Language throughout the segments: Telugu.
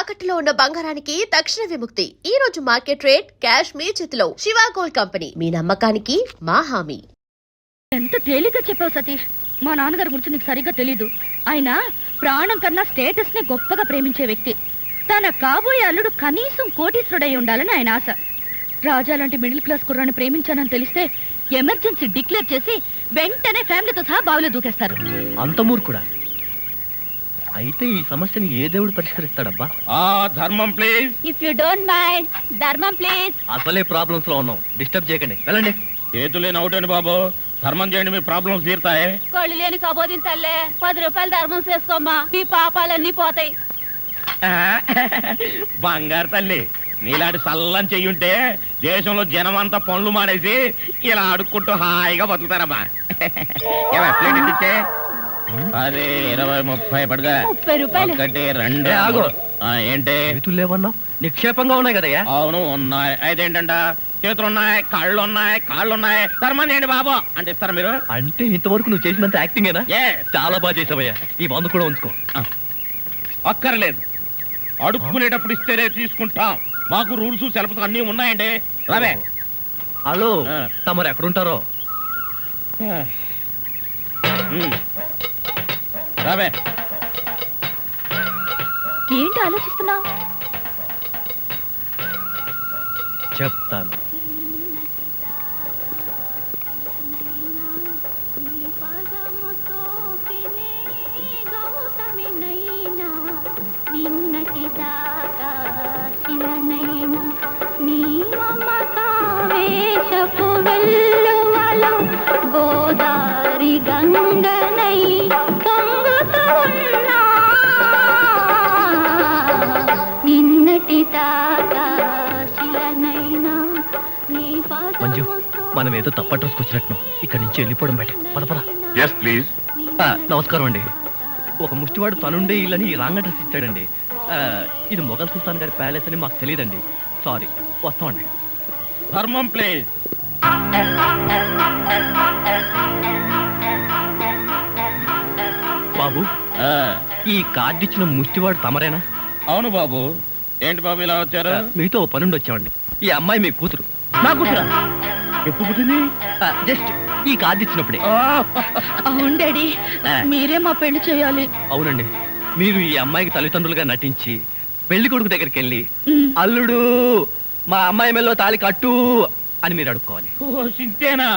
తాకట్టులో ఉన్న బంగారానికి తక్షణ విముక్తి. ఈ రోజు మార్కెట్ రేట్ క్యాష్ మీ చేతిలో. శివ గోల్డ్ కంపెనీ, మీ నమ్మకానికి మా హామీ. ఎంత తేలిగ్గా చెప్పావు సతీష్. మా నాన్నగారి గురించి నీకు సరిగ్గా తెలీదు. ఆయన ప్రాణం కన్నా స్టేటస్ ని గొప్పగా ప్రేమించే వ్యక్తి. తన కాబోయే అల్లుడు కనీసం కోటీశ్వరుడై ఉండాలని ఆయన ఆశ. రాజా లాంటి మిడిల్ క్లాస్ కుర్రాన్ని ప్రేమించానని తెలిస్తే ఎమర్జెన్సీ డిక్లేర్ చేసి వెంటనే ఫ్యామిలీతో సహా బావిలో దూకేస్తారు. అంత మూర్ఖుడా? అయితే ఈ సమస్యని ఏ దేవుడు పరిష్కరిస్తాడబ్బా? ధర్మం please. If you don't mind, ధర్మం ప్లీజ్. అసలే ప్రాబ్లమ్స్ లో ఉన్నాం, డిస్టర్బ్ చేయకండి, వెళ్ళండి. చేతులేని అవుటండి బాబు, ధర్మం చేయండి, మీ ప్రాబ్లమ్స్ తీరుతాయి. కోళ్ళు లేని కబోదింతల్లే 10 రూపాయలు ధర్మం చేసుకోమ్మా, మీ పాపాలన్నీ పోతాయి. బంగారు తల్లి, నీలాంటి సల్లని చెయ్యుంటే దేశంలో జనం అంతా పనులు మానేసి ఇలా అడుక్కుంటూ హాయిగా బతుకుతారమ్మా. ప్లేట్ ఇచ్చే 10, 20, 30 పడుగా. 30 రూపాయలు. 1, 2. ఏంటి చేతులు లేవన్నావు? నిక్షేపంగా ఉన్నాయి కదయ్యా. అవును ఉన్నాయి. అయితే ఏంటంట, చేతులు ఉన్నాయి, కాళ్ళు ఉన్నాయి. ధర్మం చేయండి బాబు అంటే ఇస్తారా మీరు? అంటే ఇంతవరకు నువ్వు చేసినంత యాక్టింగేనా? Yes. చాలా బాగా చేసావయ్యా. ఈ 100 కూడా ఉంచుకో. అక్కర్లేదు, అడుక్కునేటప్పుడు ఇస్తేనే తీసుకుంటాం. మాకు రూల్స్ సెలవులు అన్నీ ఉన్నాయండి. రావే. హలో, తమరు ఎక్కడుంటారో? రావే. ఏంటి ఆలోచిస్తున్నావు? చెప్తాను. గోదారి గంగనై పొంగుతూ ఉన్నా నిన్నటి దాకా శిలనైనా నీ మంజు, మనం ఏదో తప్ప అడ్రస్కి వచ్చినట్టు ఇక్కడి నుంచి వెళ్ళిపోవడం బయట. పద. Yes please. నమస్కారం అండి. ఒక ముష్టివాడు తనుండే ఇల్లని రాంగ్ అడ్రస్ ఇచ్చాడండి. ఇది మొఘల్ సుల్తాన్ గారి ప్యాలెస్ అని మాకు తెలియదండి. సారీ, వస్తామండి. ధర్మం ప్లీజ్. బాబు, ఈ కార్డు ఇచ్చిన ముష్టివాడు తమరేనా? అవును బాబు. ఏంటి బాబు ఇలా వచ్చారు? మీతో ఓ పనుండి వచ్చామండి. ఈ అమ్మాయి మీ కూతురు. నా కూతురా? ఎప్పుడు పుట్టింది? జస్ట్ ఈ కార్డు ఇచ్చినప్పుడే. అవును డాడీ, మీరే మా పెళ్లి చేయాలి. అవునండి, మీరు ఈ అమ్మాయికి తల్లిదండ్రులుగా నటించి పెళ్లి కొడుకు దగ్గరికి వెళ్ళి అల్లుడు మా అమ్మాయి మెల్లో తాళి కట్టు అని మీరు అడుక్కోవాలి. ఓ సింతేనా?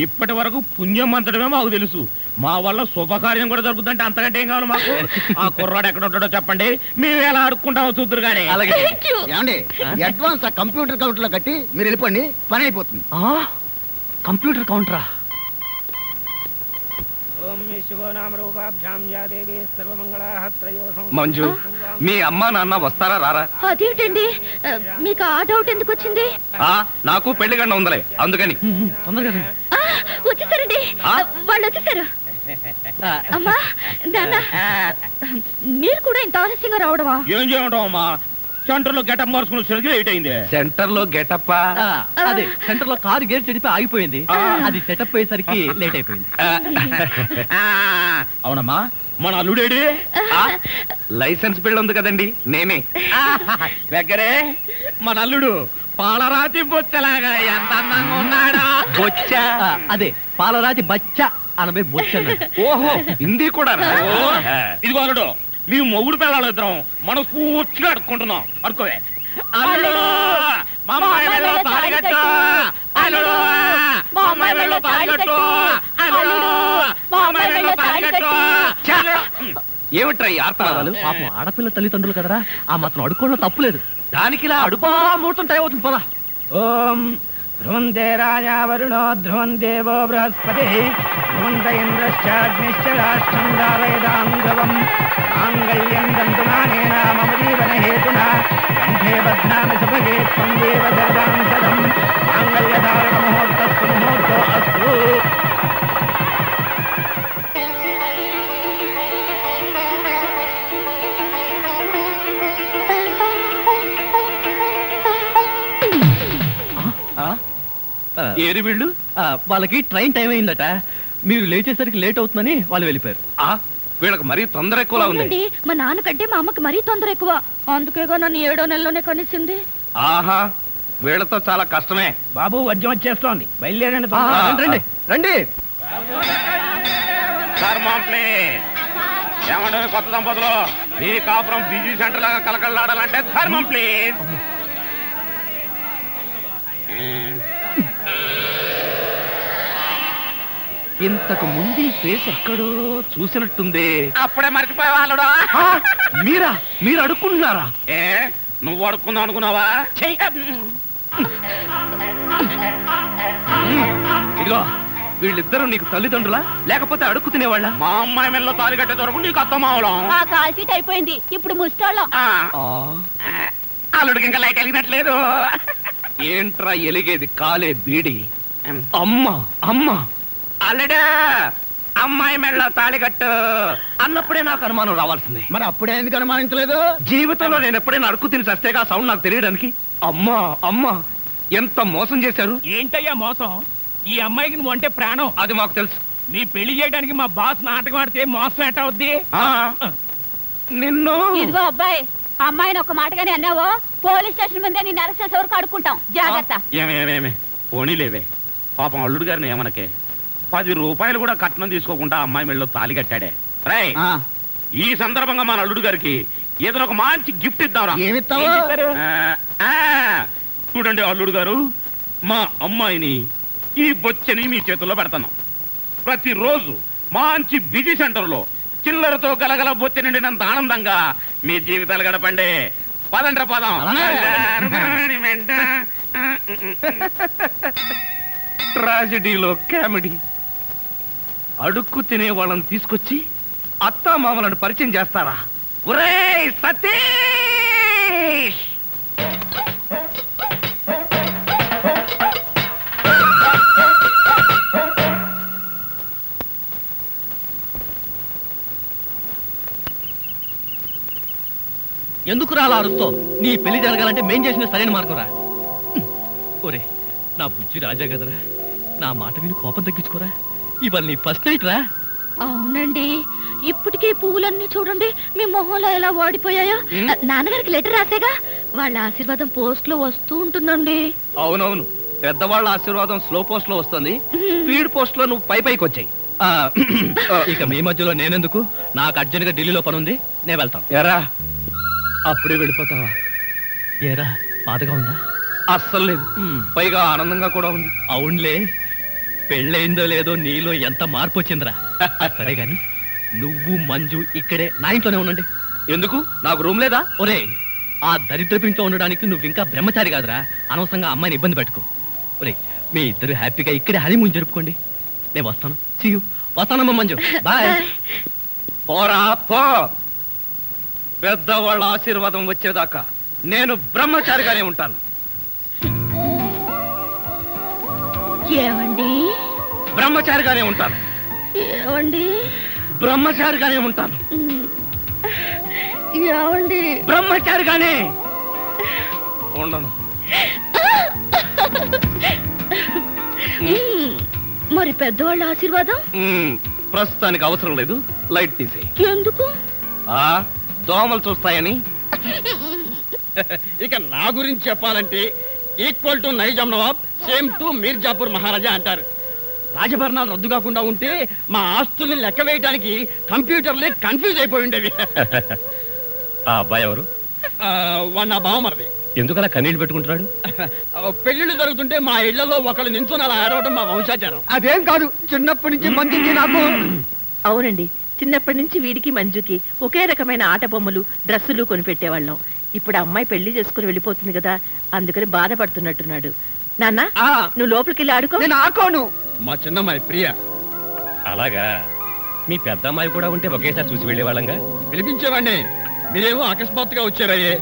ఇప్పటి వరకు పుణ్యం అంతటమే మాకు తెలుసు. మా వల్ల శుభకార్యం కూడా జరుగుతుందంటే అంతకంటే ఏం కావాలి మాకు? ఆ కుర్రాడు ఎక్కడ ఉంటాడో చెప్పండి, మేము ఎలా అడుక్కుంటామో చూద్దరు కానీ. అలాగే. ఏమండి, అడ్వాన్స్ కంప్యూటర్ కౌంటర్ లో కట్టి మీరు వెళ్ళిపోండి, పని అయిపోతుంది. కంప్యూటర్ కౌంటరా? మంజు, మీ అమ్మా నాన్న వస్తారా రారా? అదేంటండి, మీకు ఆ డౌట్ ఎందుకు వచ్చింది? నాకు పెళ్లి గంట ఉందలే, అందుకని. తొందరగా. వచ్చేసారండి, వాళ్ళు వచ్చేసారు. అమ్మా నాన్న, మీరు కూడా ఇంత ఆలస్యంగా రావడమా? ఏం చేయమంటావు అమ్మా, సెంటర్ లో గెటప్ మార్చుకుని వచ్చేసరికి లేట్ అయింది. సెంటర్ లో గెటప్? అదే, సెంటర్ లో కారు గేర్ చెడిపి ఆగిపోయింది. అది సెటప్ అయ్యేసరికి లేట్ అయిపోయింది. అవునమ్మా, మన అల్లుడేడి? లైసెన్స్ బిల్ ఉంది కదండి, నేనే. దగ్గరే మన అల్లుడు పాలరాతి బొచ్చలాగా ఎంత అందంగా ఉన్నాడా? బొచ్చ? అదే, పాలరాతి బచ్చ అనబై బొచ్చ. ఓహో, హిందీ కూడా. ఇదిగో అల్లుడు, మీ మొగుడు పిల్లలు ఇద్దరం మనం పూర్తిగా అడుక్కుంటున్నాం. అడుకోవే. అల్లుడు, మా అమ్మాయి వెళ్ళో తాళి కట్టు. అల్లుడు, మా అమ్మాయి వెళ్ళో తాళి కట్టు. అల్లుడు, మా అమ్మాయి వెళ్ళో తాళి కట్టు. ఏమిట్రా ఈ ఆర్తనాదాలు? పాపం ఆడపిల్ల తల్లిదండ్రులు కదరా, ఆ మాత్రం అడుక్కోవడం తప్పులేదు. దానికి ఇలా అడుపా ముహూర్తం టైం అవుతుంది. పదా. ఓం ధ్రువంతే రాజా వరుణో ధ్రువం దేవో బృహస్పతి ధ్రువంత ఇంద్రశ్చాగ్నిశ్చ రాష్ట్రం దారయదాం ధ్రువం మాంగళ్యం దంతునానేన మమ జీవన హేతునా కంఠే బధ్నామి సుభగే త్వం దేవ జగదాం సదం మాంగళ్యధారణ ముహూర్తస్సు ముహూర్తో అస్తు. ఏరి వీళ్ళు వాళ్ళకి ట్రైన్ టైం అయిందట. మీరు లేచేసరికి లేట్ అవుతుందని వాళ్ళు వెళ్ళిపోయారు. వీళ్ళకి మరీ తొందర ఎక్కువలా ఉంది. అవునండి, మా నాన్నకంటే మా అమ్మకి మరీ తొందర ఎక్కువ. అందుకేగా నన్ను 7వ నెలలోనే కనిసింది. ఆహా, వీళ్ళతో చాలా కష్టమే. బాబు వద్యం వచ్చేస్తోంది, బయలుదేరండి. రండి రండి. ధర్మంప్లే ఏమంటే కొత్త దంపతులు మీ కాపురం బిజీ సెంటర్ లాగా కలకలాడాలంటే ధర్మం ప్లీజ్. ఇంతకు ముందు ఫేస్ ఎక్కడో చూసినట్టుంది. అప్పుడే మర్చిపోయే వాళ్ళుడా. మీరు అడుక్కుంటున్నారా? ఏ నువ్వు అడుక్కుందాం అనుకున్నావా? ఇదిగో, వీళ్ళిద్దరూ నీకు తల్లిదండ్రులా లేకపోతే అడుక్కు తినేవాళ్ళ? మా అమ్మాయి మెల్లో తాలి కట్టే దొరకు నీకు అత్తమావలం. ఆ కాల్ సీట్ అయిపోయింది, ఇప్పుడు ముస్టాళ్ళం. అల్లుడికి ఇంకా లైట్ వెలిగినట్లేదు. ఏంట్రా ఎలిగేది? కాలే బీడి. అమ్మా అమ్మా, అల్లుడు అమ్మాయి మెల్లో తాళి కట్టు అన్నప్పుడే నాకు అనుమానం రావాల్సింది. మరి అప్పుడే ఎందుకు అనుమానించలేదు? జీవితంలో నేను ఎప్పుడైనా అడుక్కు తిని చస్తేగా సౌండ్ నాకు తెలియడానికి. అమ్మా అమ్మా, ఎంత మోసం చేశారు. ఏంటయ్యా మోసం? ఈ అమ్మాయికి నువ్వు అంటే ప్రాణం. అది మాకు తెలుసు. నీ పెళ్లి చేయడానికి మా బాస్ నాటకం ఆడితే మోసం ఎట్ట అవుద్ది? నిన్ను ఇదిగో అబ్బాయి, అమ్మాయిని ఒక మాటగానే అన్నావో పోలీస్ స్టేషన్ ముందే నేను అరెస్ట్ చేసే వరకు అడుక్కుంటాం. జాగ్రత్త. ఏమేమేమే పోనీలేవే, పాపం అల్లుడు గారిని ఏమనకే. 10 రూపాయలు కూడా కట్నం తీసుకోకుండా అమ్మాయి మెళ్ళలో తాళి కట్టాడే. రై, ఈ సందర్భంగా మన అల్లుడు గారికి ఏదైనా ఒక మంచి గిఫ్ట్ ఇద్దాంరా. ఏమిస్తావు? చూడండి అల్లుడు గారు, మా అమ్మాయిని ఈ బొచ్చని మీ చేతుల్లో పెడతాను. ప్రతిరోజు మంచి బిజీ సెంటర్లో చిల్లరతో గలగల బొచ్చ నిండినంత ఆనందంగా మీ జీవితాలు గడపండి. పదండ్ర పదం. ట్రాజడీలో కామెడీ. అడుక్కు తినే వాళ్ళని తీసుకొచ్చి అత్తా మామలను పరిచయం చేస్తారా? ఒరేయ్ సతీష్! ఎందుకు రాలా అరుస్తో? నీ పెళ్లి జరగాలంటే మేం చేసిన సరైన మార్గం రా. ఒరే నా బుజ్జి రాజా కదరా, నా మాట విని కోపం తగ్గించుకోరా. ఇవాళ నీ ఫస్ట్ నైట్ రా. అవునండి, ఇప్పటికే పువ్వులన్నీ చూడండి మీ మొహంలో ఎలా వాడిపోయాయో. నాన్నగారికి లెటర్ రాసేగా, వాళ్ళ ఆశీర్వాదం పోస్ట్ లో వస్తూ ఉంటుందండి. అవునవును, పెద్దవాళ్ళ ఆశీర్వాదం స్లో పోస్ట్ లో వస్తుంది, స్పీడ్ పోస్ట్ లో నువ్వు పైకి వచ్చాయి. ఇక మీ మధ్యలో నేనెందుకు? నాకు అర్జెంట్ గా ఢిల్లీలో పని ఉంది, నేను వెళ్తాను. ఎరా అప్పుడే వెళ్ళిపోతావా? ఏరా బాధగా ఉందా? అస్సలు లేదు, పైగా ఆనందంగా కూడా ఉంది. అవునులే, పెళ్ళయిందో లేదో నీలో ఎంత మార్పు వచ్చిందిరా. సరే గాని నువ్వు మంజు ఇక్కడే నా ఇంట్లోనే ఉండండి. ఎందుకు? నాకు రూమ్ లేదా? ఒరే, ఆ దరిద్రపు ఇంట్లో ఉండడానికి నువ్వు ఇంకా బ్రహ్మచారి కాదురా. అనవసరంగా అమ్మాయిని ఇబ్బంది పెట్టుకో. ఒరే, మీ ఇద్దరు హ్యాపీగా ఇక్కడే హనీమూన్ జరుపుకోండి. నేను వస్తాను. See you. వస్తానమ్మా మంజు, బాయ్. పోరా పో. పెద్దవాళ్ళ ఆశీర్వాదం వచ్చేదాకా నేను బ్రహ్మచారిగానే ఉంటాను. ఏమండి? బ్రహ్మచారిగానే ఉంటాను. ఏమండి? బ్రహ్మచారిగానే ఉంటాను. ఏమండి? బ్రహ్మచారిగానే ఉండను. మరి పెద్దవాళ్ళ ఆశీర్వాదం? ప్రస్తుతానికి అవసరం లేదు, లైట్ తీసేయి. ఎందుకు? దోమలు చూస్తాయని. ఇక నా గురించి చెప్పాలంటే equal to Nizam Nawab, same to Mirzapur Maharaja అంటారు. రాజభరణాలు రద్దు కాకుండా ఉంటే మా ఆస్తుల్ని లెక్క వేయడానికి కంప్యూటర్లే కన్ఫ్యూజ్ అయిపోయి ఉండేవి. ఆ అబ్బాయి ఎవరు? వాడు నా బావమరిది. ఎందుకలా కన్నీళ్లు పెట్టుకుంటున్నాడు? పెళ్లిళ్ళు జరుగుతుంటే మా ఇళ్లలో ఒకళ్ళు నించుని అలా ఆడవడం మా వంశాచారం. అదేం కాదు, చిన్నప్పటి నుంచి మంచి నాకు. అవునండి, చిన్నప్పటి నుంచి వీడికి మంజుకి ఒకే రకమైన ఆట బొమ్మలు డ్రెస్సులు కొనిపెట్టేవాళ్ళం. ఇప్పుడు అమ్మాయి పెళ్లి చేసుకుని వెళ్ళిపోతుంది కదా, అందుకని బాధపడుతున్నట్టున్నాడు. నాన్న, నువ్వు లోపలికి వెళ్ళి ఆడుకో. నేను ఆడుకోను. మా చిన్నమ్మాయి ప్రియ. అలాగా? మీ పెద్ద అమ్మాయి కూడా ఉంటే ఒకేసారి చూసి వెళ్ళేవాళ్ళంగా. పిలిపించేవాడిని, మీరేమో అకస్మాత్తుగా వచ్చారయ్యే.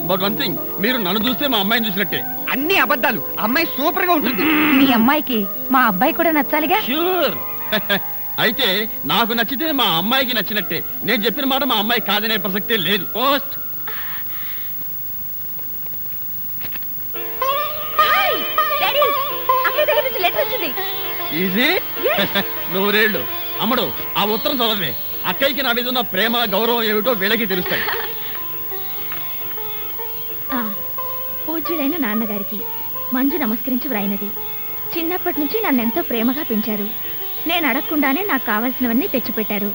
బట్ వన్ థింగ్, మీరు నన్ను చూస్తే మా అమ్మాయిని చూసినట్టే. అన్ని అబద్ధాలు. అమ్మాయి సూపర్ గా ఉంటుంది. మీ అమ్మాయికి మా అబ్బాయి కూడా నచ్చాలిగా. ష్యూర్. అయితే నాకు నచ్చితే మా అమ్మాయికి నచ్చినట్టే. నేను చెప్పిన మాట మా అమ్మాయి కాదనే ప్రసక్తే లేదు. పోస్ట్. ఈజీ. 100 ఏళ్ళు. అమ్మడు, ఆ ఉత్తరం చదవే. అక్కయ్యకి నా మీద ఉన్న ప్రేమ గౌరవం ఏమిటో వీళ్ళకి తెలుస్తాయి. పూజ్యులైన నాన్నగారికి మంజు నమస్కరించి వ్రాయినది. చిన్నప్పటి నుంచి నన్నెంతో ప్రేమగా పెంచారు. నేను అడగకుండానే నాకు కావాల్సినవన్నీ తెచ్చిపెట్టారు.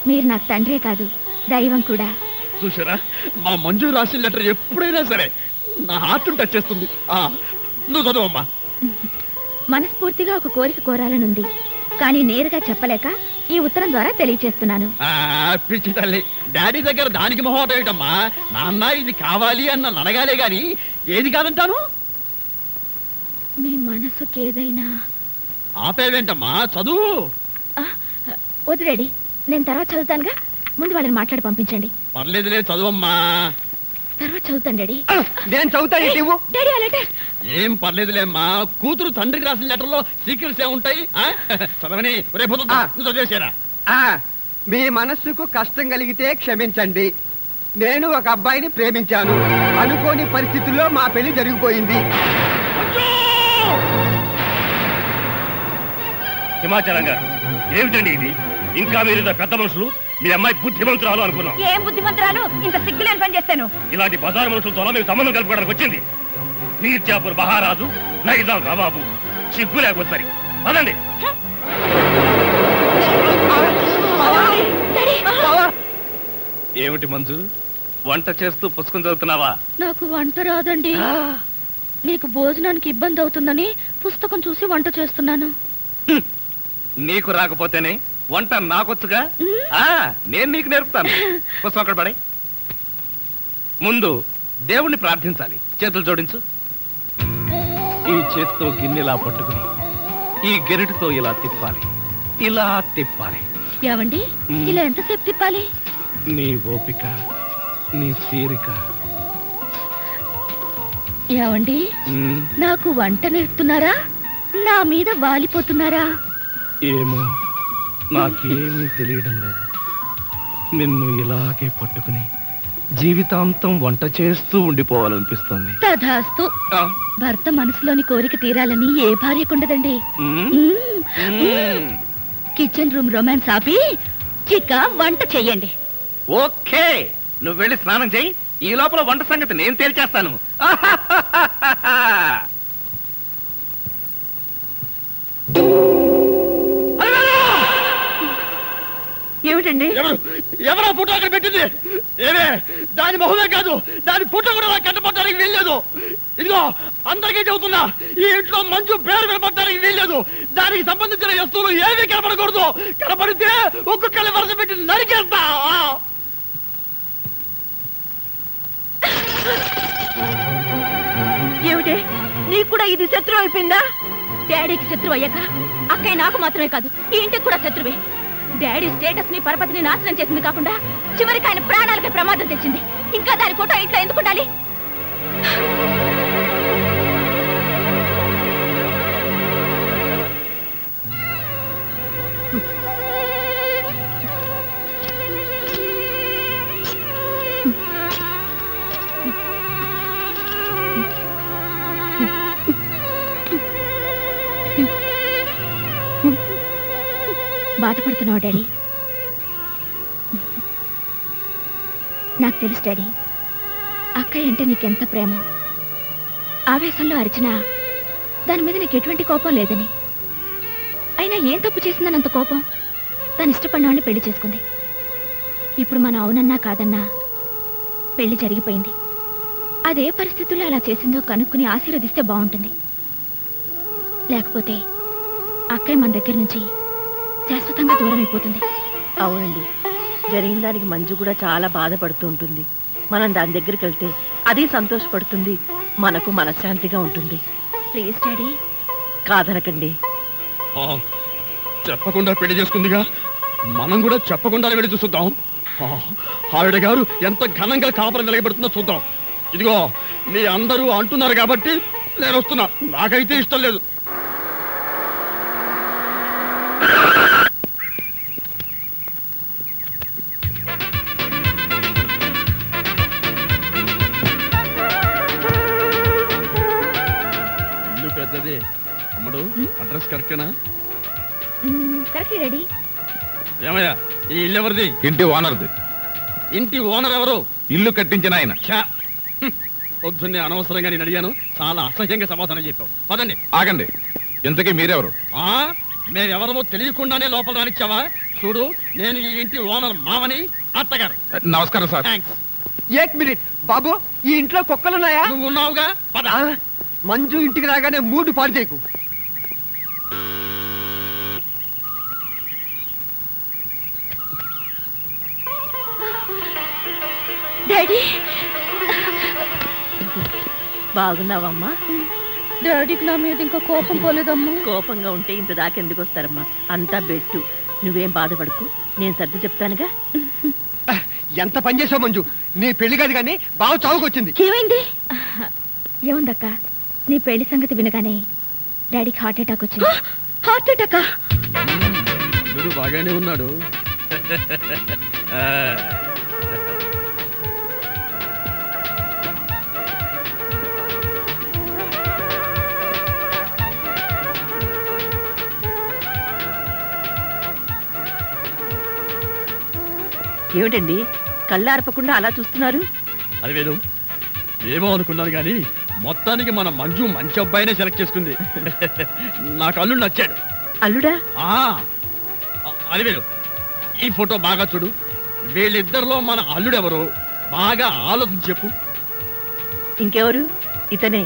మీరు నాకు తండ్రే కాదు, దైవం కూడా. చూసారా, మా మంజు రాసిన లెటర్ ఎప్పుడైనా సరే నా హార్ట్ టచ్ చేస్తుంది. నువ్వు చదువమ్మా. మనస్ఫూర్తిగా ఒక కోరిక కోరాలనుంది, కానీ నేరుగా చెప్పలేక ఈ ఉత్తరం ద్వారా తెలియచేస్తున్నాను. పిచ్చి తల్లి, డాడీ దగ్గర దానికి మొహమాట ఏమిటమ్మా? నాన్న ఇది కావాలి అన్న అడగాలే గాని ఏది కాదంటాను. మీ మనసుకి ఏదైనా ఆపేవేంటమ్మా, చదువు. వద్దు డాడీ, నేను తర్వాత చదువుతానుగా. ముందు వాళ్ళని మాట్లాడి పంపించండి. పర్లేదులే, చదువమ్మా. తర్వాత చదువుతాను డాడీ. నేను చదువుతాను. డాడీ, ఆ లెటర్. ఏం పర్లేదులేమ్మా, కూతురు తండ్రికి రాసిన లెటర్లో సీక్రెట్స్ ఏముంటాయి? చదవని రేపు చదివేసారా? మీ మనస్సుకు కష్టం కలిగితే క్షమించండి. నేను ఒక అబ్బాయిని ప్రేమించాను. అనుకోని పరిస్థితుల్లో మా పెళ్లి జరిగిపోయింది. హిమాచలం గారు, ఏమిటండి ఇది? ఇంకా మీరు పెద్ద మనుషులు, మీ అమ్మాయి బుద్ధిమంతురాలు అనుకున్నాం. ఏం బుద్ధిమంతురాలు? ఇంత సిగ్గులేని పని చేస్తాను. ఇలాంటి బజారు మనుషులతో మేము సంబంధం కలుపుకోవడానికి వచ్చింది. మీర్జాపూర్ మహారాజు, నైజాం నవాబు. సిగ్గు లేకపోతే సరి పదండి. ఏమిటి మంజు, వంట చేస్తూ పుస్తకం చదువుతున్నావా? నాకు వంట రాదండి. మీకు భోజనానికి ఇబ్బంది అవుతుందని పుస్తకం చూసి వంట చేస్తున్నాను. నీకు రాకపోతేనే వంట నాకొచ్చుగా. నేను నీకు నేర్పుతాను. పుస్తకం అక్కడ పడే. ముందు దేవుణ్ణి ప్రార్థించాలి. చేతులు జోడించు. ఈ చేత్తో గిన్నెలా పట్టుకుని ఈ గెరిటితో ఇలా తిప్పాలి, ఇలా తిప్పాలి. ఏమండి, ఇలా ఎంతసేపు తిప్పాలి? నీ ఓపిక, నీ తీరిక. ఏమండి, నాకు వంట నేర్పుతున్నారా? నా మీద వాలిపోతున్నారా? ఏమో, నాకేమీ తెలియడం లేదు. నిన్ను ఇలాగే పట్టుకుని జీవితాంతం వంట చేస్తూ ఉండిపోవాలనిపిస్తుంది. తధాస్తు. భర్త మనసులోని కోరిక తీరాలని ఏ భార్యకుండదండి. కిచెన్ రూమ్ రొమాన్స్ ఆపి చిక్క వంట చెయ్యండి. ఓకే, నువ్వు వెళ్ళి స్నానం చేయి. ఈ లోపల వంట సంగతి నేను తేల్చేస్తాను. ఏమిటండి? ఎవరా ఫోటో అక్కడ పెట్టింది? ఏమే, దాని మొహమే కాదు, దాని ఫోటో కూడా కట్టపడటానికి వీల్లేదు. ఇదిగో అందరికీ చెబుతున్నా, ఈ ఇంట్లో మంజు పేరు కనపడటానికి వీల్లేదు. దానికి సంబంధించిన వస్తువులు ఏమీ కనపడకూడదు. కనపడితే ఒక్కొక్కరి వరుస పెట్టి నరికేస్తా. ఏమిటి, నీకు కూడా ఇది శత్రువు అయిపోయిందా? డాడీకి శత్రువు అయ్యాక అక్కయ్య నాకు మాత్రమే కాదు, ఈ ఇంటికి కూడా శత్రువే. డాడీ స్టేటస్ ని పరపతిని నాశనం చేసింది కాకుండా చివరికి ఆయన ప్రాణాలకే ప్రమాదం తెచ్చింది. ఇంకా దాని ఫోటో ఇంట్లో ఎందుకు ఉండాలి? బాధపడుతున్నావు డాడీ? నాకు తెలుసు డాడీ, అక్కయ్య అంటే నీకెంత ప్రేమ. ఆవేశంలో అరిచినా దాని మీద నీకు ఎటువంటి కోపం లేదని. అయినా ఏం తప్పు చేసిందని అంత కోపం? తను ఇష్టపడిన వాడిని పెళ్లి చేసుకుంది. ఇప్పుడు మనం అవునన్నా కాదన్నా పెళ్లి జరిగిపోయింది. అదే పరిస్థితుల్లో అలా చేసిందో కనుక్కుని ఆశీర్వదిస్తే బాగుంటుంది. లేకపోతే అక్కయ్య మన దగ్గర నుంచి శాశ్వతంగా దూరం అయిపోతుంది. అవునండి, జరిగిన దానికి మంజు కూడా చాలా బాధపడుతూ ఉంటుంది. మనం దాని దగ్గరికి వెళ్తే అది సంతోషపడుతుంది, మనకు మనశ్శాంతిగా ఉంటుంది. Please daddy. కాదనకండి. చెప్పకుండా పెళ్లి చేసుకుందిగా, మనం కూడా చెప్పకుండా వెళ్ళి చూసుద్దాం. ఆవిడ గారు ఎంత ఘనంగా కాపురం వెలగబెడుతుందో చూద్దాం. ఇదిగో మీ అందరూ అంటున్నారు కాబట్టి నేను వస్తున్నా. నాకైతే ఇష్టం లేదు. ఇల్లు పెద్దది. అమ్మడు, అడ్రస్ కరెక్టేనా? Correct daddy. ఏమయ్యా, ఈ ఇల్లు ఎవరిది? ఇంటి ఓనర్ది. ఇంటి ఓనర్ ఎవరు? ఇల్లు కట్టించిన ఆయన. పొద్దున్నే అనవసరంగా నేను అడిగాను, చాలా అసహ్యంగా సమాధానం చెప్పావు. పదండి. ఆగండి, ఇంతకీ మీరెవరు? మేమెవరమో తెలియకుండానే లోపల రానిచ్చావా? చూడు, నేను ఈ ఇంటి ఓనర్ మామని, అత్తగారు. నమస్కారం సార్. థ్యాంక్స్. ఏక్ మినిట్ బాబు, ఈ ఇంట్లో కుక్కలున్నాయా? నువ్వు ఉన్నావుగా, పద. మంజు ఇంటికి రాగానే మూడు పాడు చేయకు. డాడీ, బాగున్నావమ్మా? డాడీకి నా మీద ఇంకా కోపం పోలేదమ్మా. కోపంగా ఉంటే ఇంత దాకెందుకు వస్తారమ్మా? అంతా బెట్టు. నువ్వేం బాధపడకు, నేను సర్ది చెప్తానుగా. ఎంత పని చేసావు మంజు, నీ పెళ్లి కాదు కానీ బాగా చావుకొచ్చింది. ఏమైంది? ఏముందక్క, నీ పెళ్లి సంగతి వినగానే డాడీకి హార్ట్ అటాక్ వచ్చింది. హార్ట్ అటాకా? వీడు బాగానే ఉన్నాడు. ఏమిటండి కళ్ళార్పకుండా అలా చూస్తున్నారు? అది వేరు, ఏమో అనుకున్నాను కానీ మొత్తానికి మన మంజు మంచి అబ్బాయినే సెలెక్ట్ చేసుకుంది. నాకు అల్లుడు నచ్చాడు. అల్లుడా? అది వేరు, ఈ ఫోటో బాగా చూడు. వీళ్ళిద్దరిలో మన అల్లుడెవరో బాగా ఆలోచించి చెప్పు. ఇంకెవరు? ఇతనే.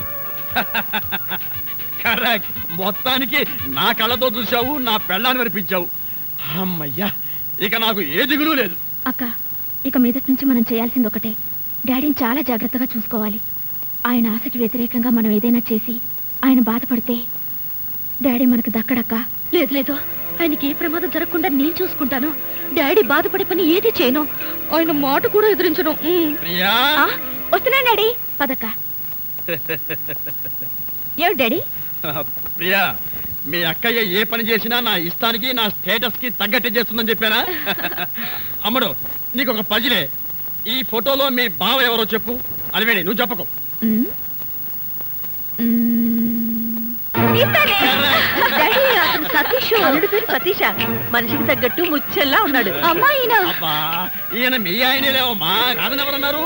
కరెక్ట్. మొత్తానికి నా కళ్ళతో చూసావు, నా పెళ్ళాన్ని వినిపించావు. అమ్మయ్యా, ఇక నాకు ఏ దిగులు లేదు. అక్క, ఇక మీదటి నుంచి మనం చేయాల్సింది ఒకటే, డాడీని చాలా జాగ్రత్తగా చూసుకోవాలి. ఆయన ఆశకి వ్యతిరేకంగా మనం ఏదైనా చేసి ఆయన బాధపడితే డాడీ మనకు దక్కడక్క. లేదు లేదు, ఆయనకి ఏ ప్రమాదం జరగకుండా నేను చూసుకుంటాను. డాడీ బాధపడే పని ఏది చేయను, ఆయన మాట కూడా ఎదిరించను. ప్రియా, వస్తున్నాను డాడీ. పదక్క. ఏమిటి డాడీ? ప్రియా, మీ అక్కయ్య ఏ పని చేసినా నా ఇష్టానికి, నా స్టేటస్ కి తగ్గట్టే చేస్తుందని చెప్పానా? అమ్మడు, నీకు ఒక పజిలే. ఈ ఫోటోలో మీ బావ ఎవరో చెప్పు. అలివేణి, నువ్వు చెప్పకు. సతీష్. అల్లుడి పేరు సతీష. మనిషికి తగ్గట్టు ముచ్చెల్లా ఉన్నాడు. అమ్మాయినా? అబ్బా, ఈయన మీ ఆయనే లేవమ్మా, కాదని ఎవరన్నారు?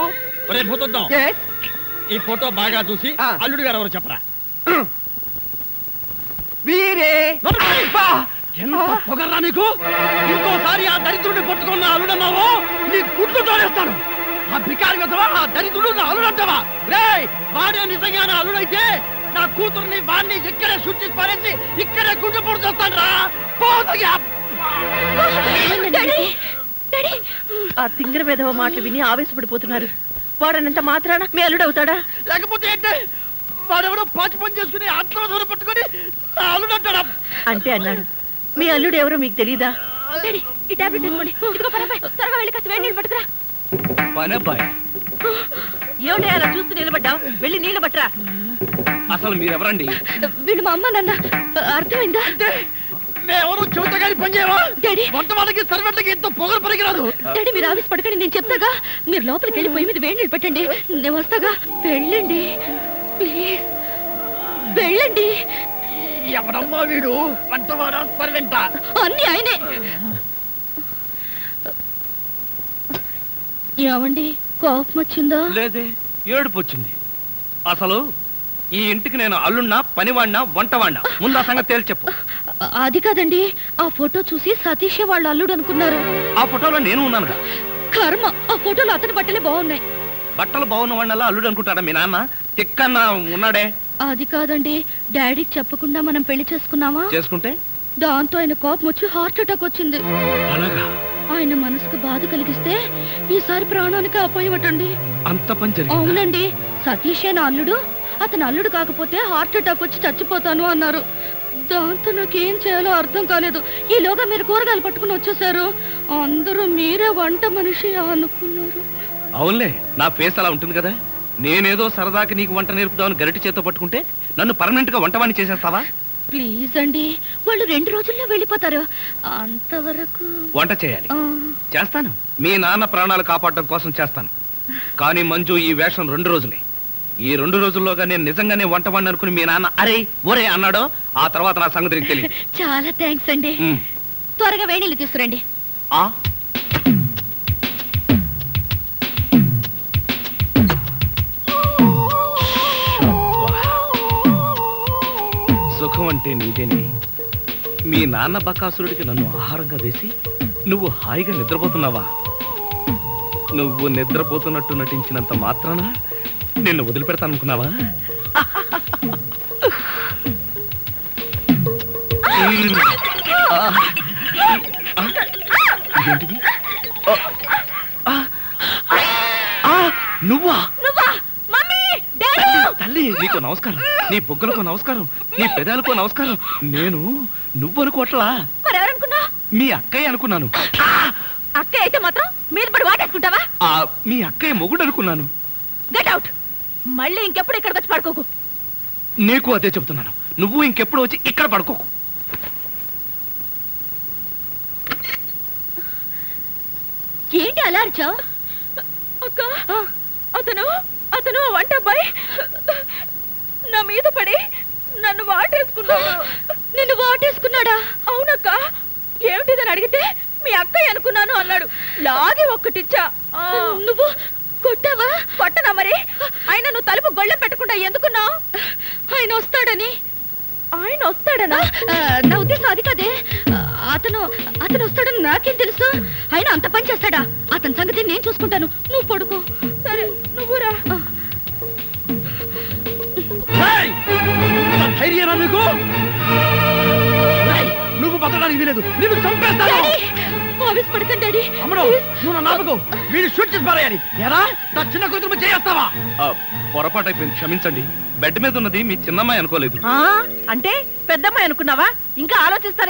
రేపు పోతుందాం. ఈ ఫోటో బాగా చూసి అల్లుడు గారు ఎవరో చెప్పరా. వీరే. ఎంత పొగర్రా నీకు! ఇంకోసారి ఆ దరిద్రుడిని పట్టుకున్న అల్లుడన్నావో నీ గుడ్లు తోడేస్తాను. ఆ బికారి కదవా, ఆ దరిద్రుడు నా అల్లుడంటావా? రేయ్, వాడే నిజంగా నా అల్లుడైతే నా కూతుర్ని వాడిని ఇక్కడే శుద్ధి పారేసి ఇక్కడే గుండె పొడి చేస్తాను రా. ఆ తింగర విధవ మాటలు విని ఆవేశపడిపోతున్నారు. వాడనంత మాత్రాన మీ అల్లుడు అవుతాడా? లేకపోతే ఏంటి? వాడెవడో పాచి పని చేసుకుని ఆత్మహత్య పట్టుకొని నా అల్లుడంటాడా? అంటే అన్నాడు. మీ అల్లుడు ఎవరో మీకు తెలీదా? ఈ టాబ్లెట్ తీసుకోండి. ఇదిగో పనబ్బాయి, త్వరగా వెళ్ళి కాస్త వేడి నీళ్ళు పట్టుకురా. పనబ్బాయి, ఏమిటి అలా చూస్తూ నిలబడ్డావు? వెళ్ళి నీళ్ళు పట్టరా. అసలు మీరెవరండి? వీళ్ళు మా అమ్మ నాన్న. అర్థమైందా? మేమెవరూ చెబుతగాని పని చేయవా? డాడీ, వంట వాళ్ళకి సర్వెంట్లకి ఎంతో పొగరు పనికిరాదు. డాడీ మీరు ఆఫీస్ పడకండి, నేను చెప్తాగా. మీరు లోపలికి వెళ్ళి పొయ్యి మీద వేడి నీళ్ళు పెట్టండి, నేను వస్తాగా. వెళ్ళండి ప్లీజ్, వెళ్ళండి. ఎవడమ్మా వీడు? వంటవాడా సర్వెంటా? అన్ని ఆయనే. ఏమండి, కోపం వచ్చిందా? లేదే, ఏడుపు వచ్చింది. అసలు ఈ ఇంటికి నేను అల్లున్నా, పనివాడినా, వంటవాడినా? ముందు ఆ సంగతి తేల్చి చెప్పు. అది కాదండి, ఆ ఫోటో చూసి సతీష్ వాళ్ళ అల్లుడు అనుకున్నారు. ఆ ఫోటోలో నేను ఉన్నానుగా. కర్మ, ఆ ఫోటోలో అతని బట్టలే బాగున్నాయి. బట్టలు బాగున్న వాడినల్లా అల్లుడు అనుకుంటాడా మీ నాన్న? తిక్కన్న ఉన్నాడే. అది కాదండి, డాడీకి చెప్పకుండా మనం పెళ్లి చేసుకున్నామా? చేసుకుంటే దాంతో ఆయన కోపం వచ్చి హార్ట్ అటాక్ వచ్చింది. అలాగా? ఆయన మనసుకు బాధ కలిగిస్తే ఈసారి ప్రాణానికి అపాయమటండి. అంత పని జరిగిందా? అవునండి, సతీషే నా అల్లుడు, అతను అల్లుడు కాకపోతే హార్ట్ అటాక్ వచ్చి చచ్చిపోతాను అన్నారు. దాంతో నాకేం చేయాలో అర్థం కాలేదు. ఈలోగా మీరు కూరగాయలు పట్టుకుని వచ్చేసారు. అందరూ మీరే వంట మనిషి అనుకున్నారు. అవునులే, నా ఫేస్ అలా ఉంటుంది కదా. నేనేదో సరదాకి నీకు వంట నేర్పుదామని గరిటి చేత్తో పట్టుకుంటే నన్ను పర్మనెంట్ గా వంటవాణ్ణి చేసేస్తావా? ప్లీజ్ అండి, వాళ్ళు 2 రోజుల్లో వెళ్ళిపోతారు. అంతవరకు వంట చేయాలి. చేస్తాను, మీ నాన్న ప్రాణాలు కాపాడడం కోసం చేస్తాను. కానీ మంజు, ఈ వేషం 2 రోజులే. ఈ 2 రోజుల్లోగా నేను నిజంగానే వంటవాడిని అనుకుని మీ నాన్న అరే ఒరే అన్నాడో, ఆ తర్వాత నా సంగతి నీకు తెలియదు. చాలా థ్యాంక్స్ అండి. త్వరగా వేణీళ్ళు తీసుకురండి. సుఖం అంటే నీదేనే. మీ నాన్న బకాసురుడికి నన్ను ఆహారంగా వేసి నువ్వు హాయిగా నిద్రపోతున్నావా? నువ్వు నిద్రపోతున్నట్టు నటించినంత మాత్రాన నిన్ను వదిలిపెడతాననుకున్నావా? ఇదేంటిది? నువ్వా? తల్లి, నీకు నమస్కారం. నీ బొగ్గలకు నమస్కారం, నీ పెదాలకు నమస్కారం. నేను నువ్వు అనుకోవట్లా, మరెవరనుకున్నా? మీ అక్కయ్య అనుకున్నాను. అక్కయ్య అయితే మాత్రం మీరు పడి వాటేసుకుంటావా? మీ అక్కయ్య మొగుడు అనుకున్నాను. Get out. మళ్ళీ ఇంకెప్పుడు ఇక్కడికి వచ్చి పడుకోకు. నీకు అదే చెబుతున్నాను, నువ్వు ఇంకెప్పుడు వచ్చి ఇక్కడ పడుకోకు. ఏంటి అలా అరిచావు? అక్క, అతను వంట అబ్బాయి నా మీద పడి నన్ను వాటేసుకున్నాడు. నిన్ను వాటేసుకున్నాడా? అవునక్క. ఏమిటిదని అడిగితే మీ అక్కయ్య అనుకున్నాను అన్నాడు. లాగి ఒక్కటిచ్చా. నువ్వు కొట్టావా? కొట్టనా మరి. ఆయన నువ్వు తలుపు గొళ్ళెం పెట్టకుండా ఎందుకున్నావు? ఆయన వస్తాడని. ఆయన వస్తాడనా? నా ఉద్దేశం అది కదే. అతను వస్తాడని నాకేం తెలుసు? ఆయన అంత పని చేస్తాడా? అతని సంగతి నేను చూసుకుంటాను, నువ్వు పడుకో. సరే, నువ్వు రా. ధైర్యం నీకు? నువ్వు బతకడానికి వీలేదు, నీకు చంపేస్తాను. ఆవేశపడకండి డాడీ. అమ్మడు, నువ్వు నాపకు. వీడిని షూట్ చేసి పారేయాలి. ఎరా, నా చిన్న కూతురు చేస్తావా? పొరపాటు అయిపోయింది, క్షమించండి. బెడ్ మీద ఉన్నది మీ చిన్నమ్మాయి అనుకోలేదు. అంటే పెద్దమ్మాయి అనుకున్నావా? ఇంకా ఆలోచిస్తారా?